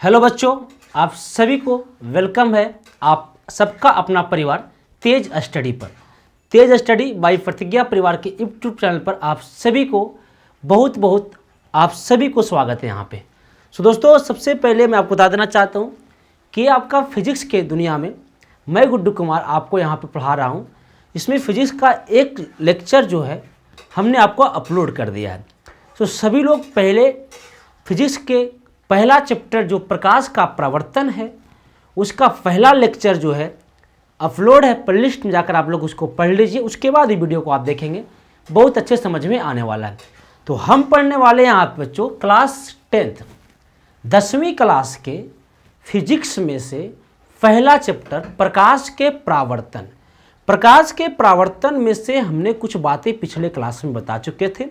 Hello बच्चों, आप सभी को वेलकम है। आप सबका अपना परिवार तेज स्टडी पर, तेज स्टडी बाय प्रतिज्ञा परिवार के यूट्यूब चैनल पर आप सभी को बहुत आप सभी को स्वागत है यहाँ पे। दोस्तों, सबसे पहले मैं आपको बता देना चाहता हूँ कि आपका फिजिक्स के दुनिया में मैं गुड्डू कुमार आपको यहाँ पे पढ़ा रहा हूँ। इसमें फिजिक्स का एक लेक्चर जो है हमने आपको अपलोड कर दिया है। सभी लोग पहले फिजिक्स के पहला चैप्टर जो प्रकाश का प्रवर्तन है उसका पहला लेक्चर जो है अपलोड है, प्लेलिस्ट में जाकर आप लोग उसको पढ़ लीजिए। उसके बाद ही वीडियो को आप देखेंगे, बहुत अच्छे समझ में आने वाला है। तो हम पढ़ने वाले हैं आप बच्चों क्लास 10th 10वीं क्लास के फिजिक्स में से पहला चैप्टर प्रकाश के प्रावर्तन। प्रकाश के प्रावर्तन में से हमने कुछ बातें पिछले क्लास में बता चुके थे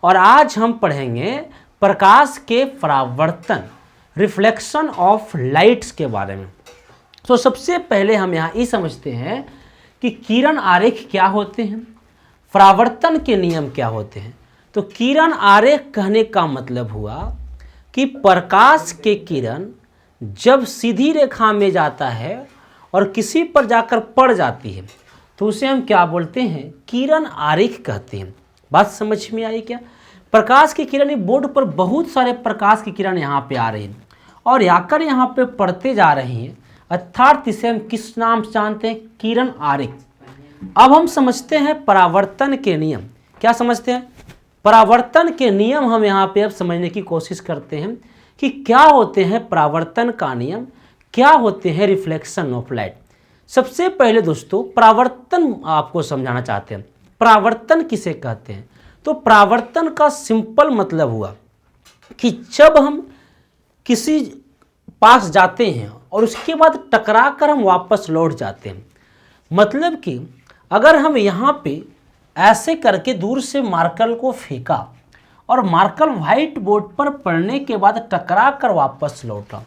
और आज हम पढ़ेंगे प्रकाश के परावर्तन, रिफ्लेक्शन ऑफ लाइट्स के बारे में। तो सबसे पहले हम यहाँ ये समझते हैं कि किरण आरेख क्या होते हैं, परावर्तन के नियम क्या होते हैं। तो किरण आरेख कहने का मतलब हुआ कि प्रकाश के किरण जब सीधी रेखा में जाता है और किसी पर जाकर पड़ जाती है तो उसे हम क्या बोलते हैं, किरण आरेख कहते हैं। बात समझ में आई क्या? प्रकाश की किरण, बोर्ड पर बहुत सारे प्रकाश की किरण यहाँ पे आ रही हैं और आकर यहाँ पे पढ़ते जा रही हैं, अर्थात इसे हम किस नाम से जानते हैं, किरण आरेख। अब हम समझते हैं परावर्तन के नियम। क्या समझते हैं? परावर्तन के नियम हम यहाँ पे अब समझने की कोशिश करते हैं कि क्या होते हैं परावर्तन का नियम, क्या होते हैं रिफ्लेक्शन ऑफ लाइट। सबसे पहले दोस्तों परावर्तन आपको समझाना चाहते हैं। परावर्तन किसे कहते हैं? तो परावर्तन का सिंपल मतलब हुआ कि जब हम किसी पास जाते हैं और उसके बाद टकरा कर हम वापस लौट जाते हैं। मतलब कि अगर हम यहाँ पे ऐसे करके दूर से मार्कर को फेंका और मार्कर व्हाइट बोर्ड पर पड़ने के बाद टकरा कर वापस लौटा,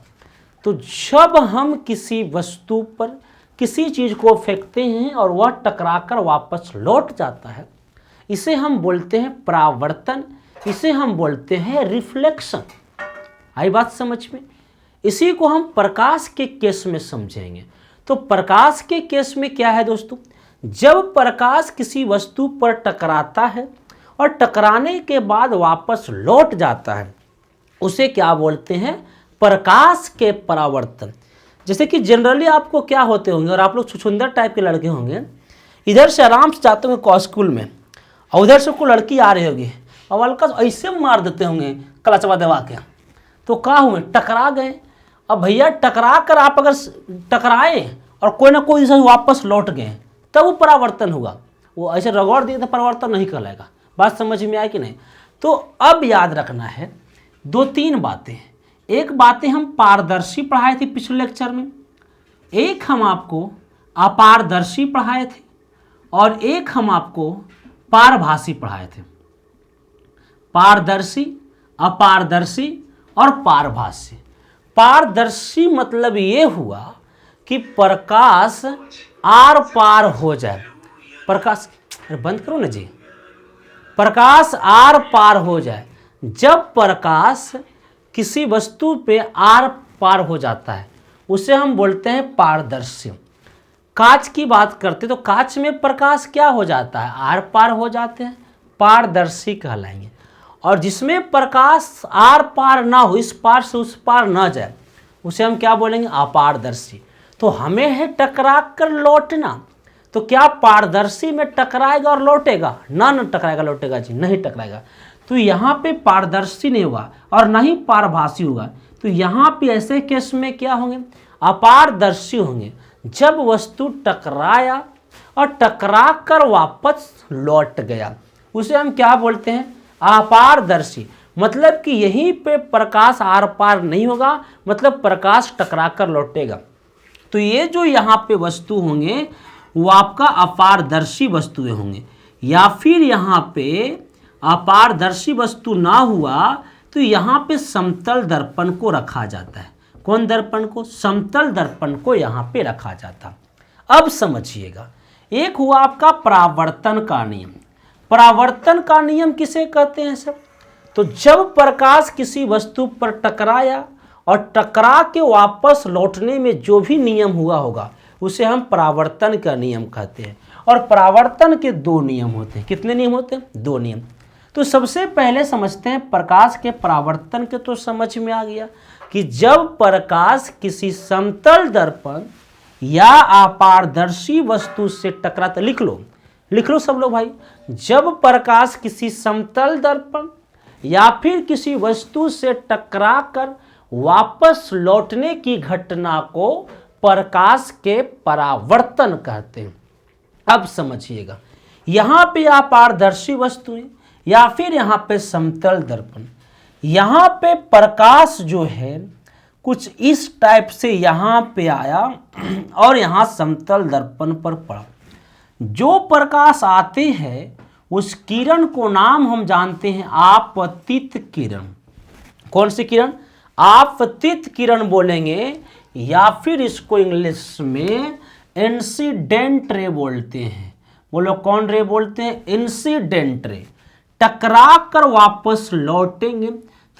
तो जब हम किसी वस्तु पर किसी चीज़ को फेंकते हैं और वह टकरा कर वापस लौट जाता है, इसे हम बोलते हैं परावर्तन, इसे हम बोलते हैं रिफ्लेक्शन। आई बात समझ में? इसी को हम प्रकाश के केस में समझेंगे। तो प्रकाश के केस में क्या है दोस्तों, जब प्रकाश किसी वस्तु पर टकराता है और टकराने के बाद वापस लौट जाता है, उसे क्या बोलते हैं, प्रकाश के परावर्तन। जैसे कि जनरली आपको क्या होते होंगे, और आप लोग छुछुंदर टाइप के लड़के होंगे, इधर से आराम से जाते होंगे स्कूल में और उधर से कोई लड़की आ रही होगी और हल्का ऐसे मार देते होंगे क्लचवा दबा के, तो क्या हुए, टकरा गए। अब भैया टकरा कर आप अगर टकराए और कोई ना कोई से वापस लौट गए तब वो परावर्तन होगा। वो ऐसे रगड़ दिए तो परावर्तन नहीं कहलाएगा। बात समझ में आई कि नहीं? तो अब याद रखना है 2-3 बातें। एक बातें हम पारदर्शी पढ़ाए थे पिछले लेक्चर में, एक हम आपको अपारदर्शी पढ़ाए थे और एक हम आपको पारभासी पढ़ाए थे। पारदर्शी, अपारदर्शी और पारभासी। पारदर्शी मतलब ये हुआ कि प्रकाश आर पार हो जाए। प्रकाश, अरे बंद करो ना जी। प्रकाश आर पार हो जाए। जब प्रकाश किसी वस्तु पे आर पार हो जाता है उसे हम बोलते हैं पारदर्शी। कांच की बात करते तो कांच में प्रकाश क्या हो जाता है, आर पार हो जाते हैं, पारदर्शी कहलाएंगे। और जिसमें प्रकाश आर पार ना हो, इस पार से उस पार ना जाए, उसे हम क्या बोलेंगे, अपारदर्शी। तो हमें है टकरा कर लौटना, तो क्या पारदर्शी में टकराएगा और लौटेगा? ना टकराएगा लौटेगा जी, नहीं टकराएगा। तो यहाँ पे पारदर्शी नहीं होगा और ना ही पारभासी होगा। तो यहाँ पे ऐसे केस में क्या होंगे, अपारदर्शी होंगे। जब वस्तु टकराया और टकरा कर वापस लौट गया उसे हम क्या बोलते हैं, अपारदर्शी। मतलब कि यहीं पे प्रकाश आर पार नहीं होगा, मतलब प्रकाश टकरा कर लौटेगा। तो ये जो यहाँ पे वस्तु होंगे वो आपका अपारदर्शी वस्तुएं होंगे। या फिर यहाँ पे अपारदर्शी वस्तु ना हुआ तो यहाँ पे समतल दर्पण को रखा जाता है। कौन दर्पण को? समतल दर्पण को यहाँ पे रखा जाता। अब समझिएगा, एक हुआ आपका परावर्तन का नियम। परावर्तन का नियम किसे कहते हैं सर? तो जब प्रकाश किसी वस्तु पर टकराया और टकरा के वापस लौटने में जो भी नियम हुआ होगा उसे हम परावर्तन का नियम कहते हैं। और परावर्तन के दो नियम होते हैं। कितने नियम होते हैं? दो नियम। तो सबसे पहले समझते हैं प्रकाश के परावर्तन के। तो समझ में आ गया कि जब प्रकाश किसी समतल दर्पण या अपारदर्शी वस्तु से टकराता, लिख लो सब लोग भाई, जब प्रकाश किसी समतल दर्पण या फिर किसी वस्तु से टकराकर वापस लौटने की घटना को प्रकाश के परावर्तन कहते हैं। अब समझिएगा, यहां पे अपारदर्शी वस्तुएं या फिर यहां पे समतल दर्पण, यहां पे प्रकाश जो है कुछ इस टाइप से यहां पे आया और यहां समतल दर्पण पर पड़ा। जो प्रकाश आते हैं उस किरण को नाम हम जानते हैं आपतित किरण। कौन सी किरण? आपतित किरण बोलेंगे, या फिर इसको इंग्लिश में इंसिडेंट रे बोलते हैं। बोलो कौन रे बोलते हैं? Incident ray. टकरा कर वापस लौटेंगे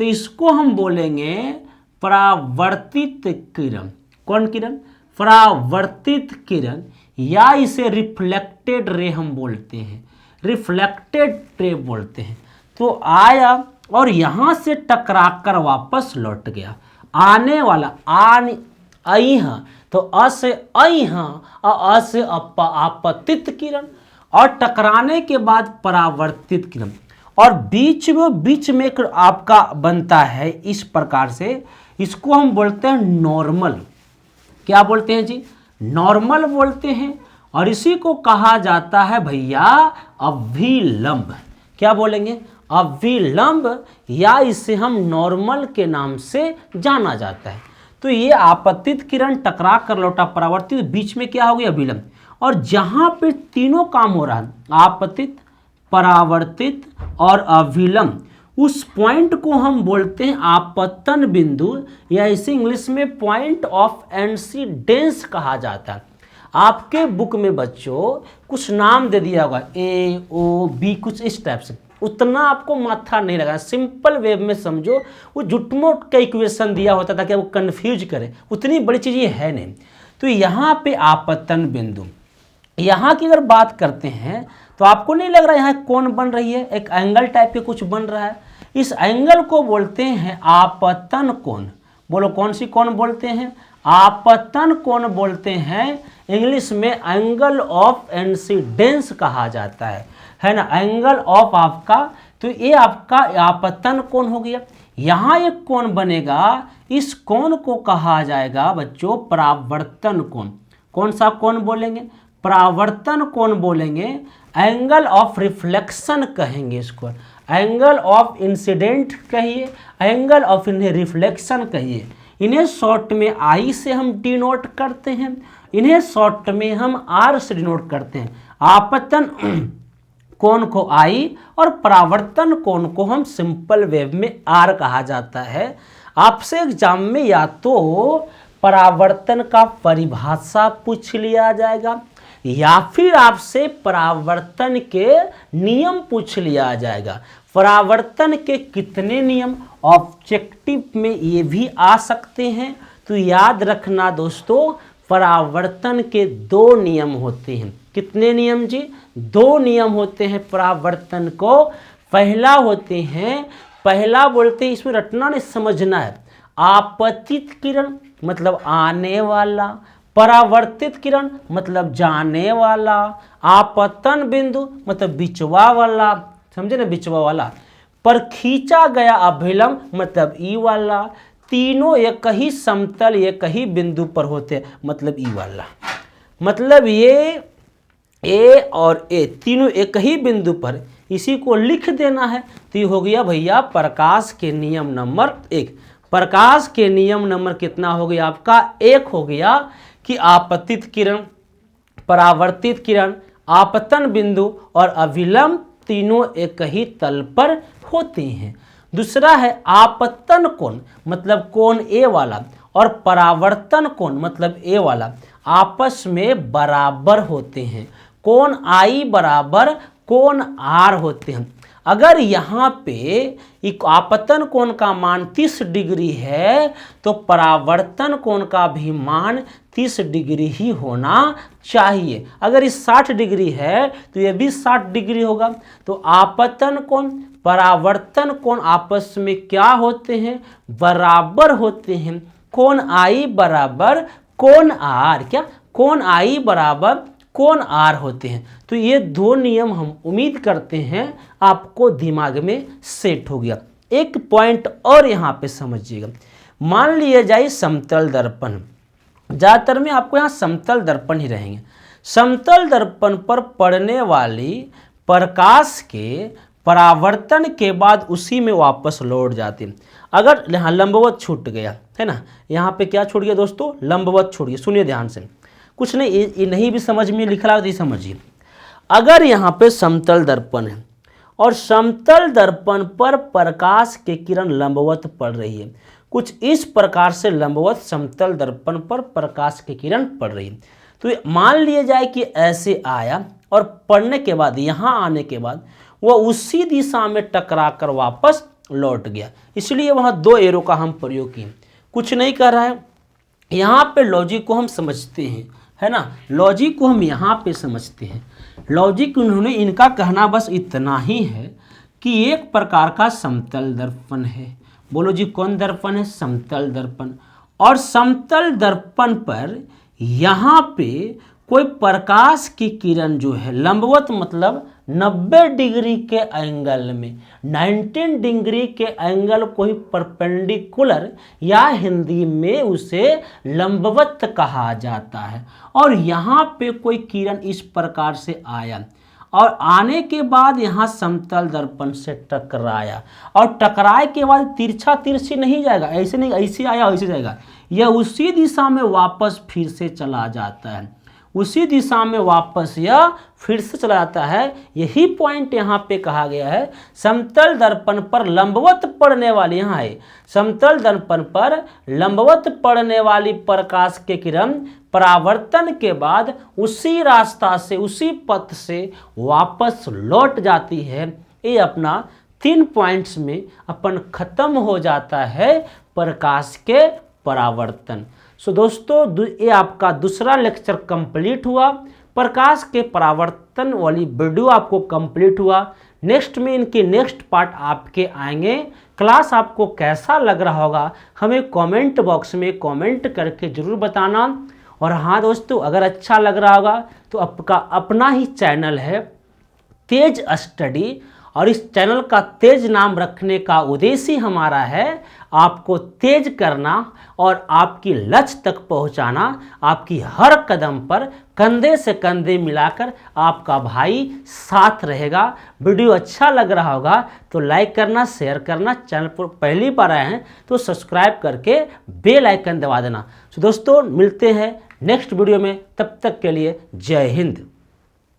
तो इसको हम बोलेंगे परावर्तित किरण। कौन किरण? परावर्तित किरण, या इसे रिफ्लेक्टेड रे हम बोलते हैं, रिफ्लेक्टेड रे बोलते हैं। तो आया और यहां से टकराकर वापस लौट गया। आने वाला अइहा, तो अ से अइहा और अ से आपतित किरण, और टकराने के बाद परावर्तित किरण। और बीच में एक आपका बनता है इस प्रकार से, इसको हम बोलते हैं नॉर्मल। क्या बोलते हैं जी? नॉर्मल बोलते हैं। और इसी को कहा जाता है भैया अभिलंब। क्या बोलेंगे? अभिलंब, या इसे हम नॉर्मल के नाम से जाना जाता है। तो ये आपतित किरण टकरा कर लौटा परावर्तित, बीच में क्या हो गया? अभिलंब। और जहां पे तीनों काम हो रहा है, आपतित, परावर्तित और अभिलंब, उस पॉइंट को हम बोलते हैं आपतन बिंदु, या इसे इंग्लिश में पॉइंट ऑफ इंसिडेंस कहा जाता है। आपके बुक में बच्चों कुछ नाम दे दिया होगा, ए ओ बी, कुछ इस टाइप से, उतना आपको माथा नहीं लगा। सिंपल वे में समझो, वो जुटमोट का इक्वेशन दिया होता था कि वो कंफ्यूज करे, उतनी बड़ी चीज़ ये है नहीं। तो यहाँ पे आपतन बिंदु, यहाँ की अगर बात करते हैं तो आपको नहीं लग रहा यहाँ कौन बन रही है? एक एंगल टाइप के कुछ बन रहा है। इस एंगल को बोलते हैं आपतन कोण। बोलो कौन सी कोण बोलते हैं? आपतन कोण बोलते हैं। इंग्लिश में एंगल ऑफ इंसिडेंस कहा जाता है ना, एंगल ऑफ आपका। तो ये आपका आपतन कोण हो गया। यहाँ एक कोण बनेगा, इस कोण को कहा जाएगा बच्चों परावर्तन कोण। कौन सा कोण बोलेंगे? परावर्तन कोण बोलेंगे। एंगल ऑफ रिफ्लेक्शन कहेंगे इसको, एंगल ऑफ इंसिडेंट कहिए, एंगल ऑफ रिफ्लेक्शन कहिए। इन्हें शॉर्ट में आई से हम डिनोट करते हैं, इन्हें शॉर्ट में हम आर से डिनोट करते हैं। आपतन कोण को आई और परावर्तन कोण को हम सिंपल वेव में आर कहा जाता है। आपसे एग्जाम में या तो परावर्तन का परिभाषा पूछ लिया जाएगा, या फिर आपसे परावर्तन के नियम पूछ लिया जाएगा। परावर्तन के कितने नियम ऑब्जेक्टिव में ये भी आ सकते हैं। तो याद रखना दोस्तों, परावर्तन के दो नियम होते हैं। कितने नियम जी? दो नियम होते हैं परावर्तन को। पहला होते हैं, पहला बोलते हैं, इसमें रटना नहीं समझना है, आपतित किरण मतलब आने वाला, परावर्तित किरण मतलब जाने वाला, आपतन बिंदु मतलब बिचवा वाला, समझे ना, बिचवा वाला, पर खींचा गया अभिलंब मतलब ई वाला। तीनों एक ही समतल एक ही बिंदु पर होते हैं मतलब ई वाला। मतलब ये ए और ए तीनों एक ही बिंदु पर, इसी को लिख देना है। तो ये हो गया भैया प्रकाश के नियम नंबर 1। प्रकाश के नियम नंबर कितना हो गया आपका? 1 हो गया कि आपतित किरण, परावर्तित किरण, आपतन बिंदु और अभिलंब तीनों एक ही तल पर होते हैं। दूसरा है आपतन कोण मतलब कोण ए वाला, और परावर्तन कोण मतलब ए वाला आपस में बराबर होते हैं। कोण आई बराबर कोण आर होते हैं। अगर यहाँ पे आपतन कोण का मान 30 डिग्री है तो परावर्तन कोण का भी मान 30 डिग्री ही होना चाहिए। अगर ये 60 डिग्री है तो ये भी 60 डिग्री होगा। तो आपतन कोण परावर्तन कोण आपस में क्या होते हैं, बराबर होते हैं। कोण आई बराबर कोण आर, क्या कोण आई बराबर कोण आर होते हैं। तो ये दो नियम हम उम्मीद करते हैं आपको दिमाग में सेट हो गया। एक पॉइंट और यहाँ पे समझिएगा, मान लिया जाए समतल दर्पण, ज़्यादातर में आपको यहाँ समतल दर्पण ही रहेंगे। समतल दर्पण पर पड़ने वाली प्रकाश के परावर्तन के बाद उसी में वापस लौट जाते हैं। अगर यहाँ लंबवत छूट गया है ना, यहाँ पे क्या छूट गया दोस्तों, लंबवत छूट गया। सुनिए ध्यान से, कुछ नहीं, ये नहीं भी समझ में लिखा रहा तो समझिए। अगर यहाँ पे समतल दर्पण है और समतल दर्पण पर प्रकाश के किरण लंबवत पड़ रही है, कुछ इस प्रकार से लंबवत समतल दर्पण पर प्रकाश की किरण पड़ रही है। तो मान लिया जाए कि ऐसे आया और पड़ने के बाद यहाँ आने के बाद वह उसी दिशा में टकरा कर वापस लौट गया, इसलिए वहाँ दो एरो का हम प्रयोग किए। कुछ नहीं कर रहा है, यहाँ पे लॉजिक को हम समझते हैं, है ना, लॉजिक को हम यहाँ पे समझते हैं। लॉजिक उन्होंने इनका कहना बस इतना ही है कि एक प्रकार का समतल दर्पण है। बोलो जी कौन दर्पण है, समतल दर्पण। और समतल दर्पण पर यहाँ पे कोई प्रकाश की किरण जो है लंबवत, मतलब 90 डिग्री के एंगल में, 19 डिग्री के एंगल को ही परपेंडिकुलर या हिंदी में उसे लंबवत कहा जाता है। और यहाँ पे कोई किरण इस प्रकार से आया और आने के बाद यहाँ समतल दर्पण से टकराया, और टकराए के बाद तिरछा तिरछी नहीं जाएगा, ऐसे नहीं, ऐसे आया ऐसे जाएगा, यह उसी दिशा में वापस फिर से चला जाता है, उसी दिशा में वापस यह फिर से चला जाता है। यही पॉइंट यहाँ पे कहा गया है, समतल दर्पण पर लंबवत पड़ने वाली, यहाँ है समतल दर्पण पर लंबवत पड़ने वाली प्रकाश के किरण परावर्तन के बाद उसी रास्ता से, उसी पथ से वापस लौट जाती है। ये अपना 3 पॉइंट्स में अपन खत्म हो जाता है प्रकाश के परावर्तन। सो दोस्तों, ये आपका दूसरा लेक्चर कंप्लीट हुआ, प्रकाश के परावर्तन वाली वीडियो आपको कंप्लीट हुआ। नेक्स्ट में इनके नेक्स्ट पार्ट आपके आएंगे। क्लास आपको कैसा लग रहा होगा हमें कमेंट बॉक्स में कमेंट करके ज़रूर बताना। और हाँ दोस्तों, अगर अच्छा लग रहा होगा तो आपका अपना ही चैनल है तेज स्टडी, और इस चैनल का तेज नाम रखने का उद्देश्य हमारा है आपको तेज करना और आपकी लक्ष्य तक पहुंचाना। आपकी हर कदम पर कंधे से कंधे मिलाकर आपका भाई साथ रहेगा। वीडियो अच्छा लग रहा होगा तो लाइक करना, शेयर करना, चैनल पर पहली बार आए हैं तो सब्सक्राइब करके बेल आइकन दबा देना। तो दोस्तों, मिलते हैं नेक्स्ट वीडियो में, तब तक के लिए जय हिंद।